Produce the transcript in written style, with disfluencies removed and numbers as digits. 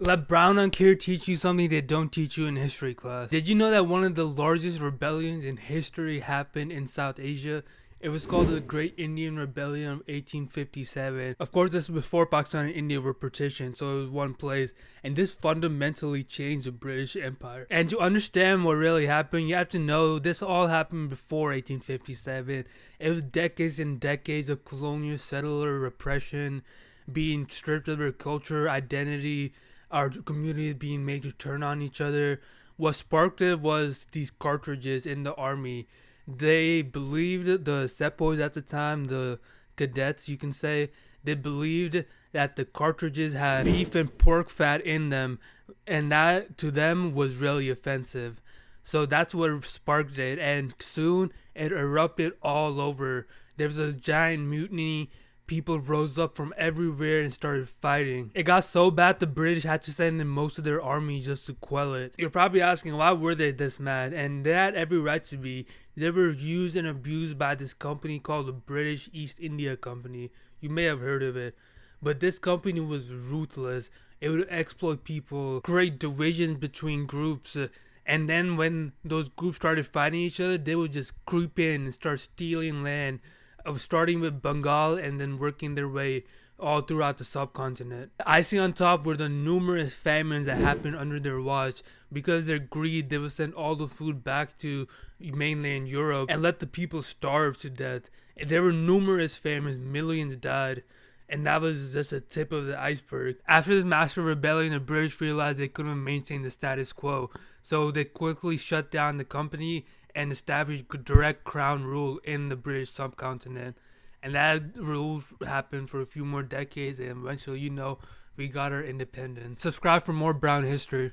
Let Brown on Care teach you something they don't teach you in history class. Did you know that one of the largest rebellions in history happened in South Asia? It was called the Great Indian Rebellion of 1857. Of course, this was before Pakistan and India were partitioned, so it was one place. And this fundamentally changed the British Empire. And to understand what really happened, you have to know this all happened before 1857. It was decades and decades of colonial settler repression, being stripped of their culture, identity, our communities being made to turn on each other. What sparked it was these cartridges in the army. They believed, the sepoys at the time, the cadets, you can say, they believed that the cartridges had beef and pork fat in them, and that to them was really offensive. So that's what sparked it, and soon it erupted all over. There was a giant mutiny. People rose up from everywhere and started fighting. It got so bad the British had to send in most of their army just to quell it. You're probably asking why were they this mad? And they had every right to be. They were used and abused by this company called the British East India Company. You may have heard of it. But this company was ruthless. It would exploit people, create divisions between groups. And then when those groups started fighting each other, they would just creep in and start stealing land, of starting with Bengal and then working their way all throughout the subcontinent. The icing on top were the numerous famines that happened under their watch. Because of their greed, they would send all the food back to mainland Europe and let the people starve to death. And there were numerous famines, millions died. And that was just the tip of the iceberg. After this massive rebellion, the British realized they couldn't maintain the status quo, so they quickly shut down the company and established direct crown rule in the British subcontinent. And that rule happened for a few more decades, and eventually, we got our independence. Subscribe for more Brown history.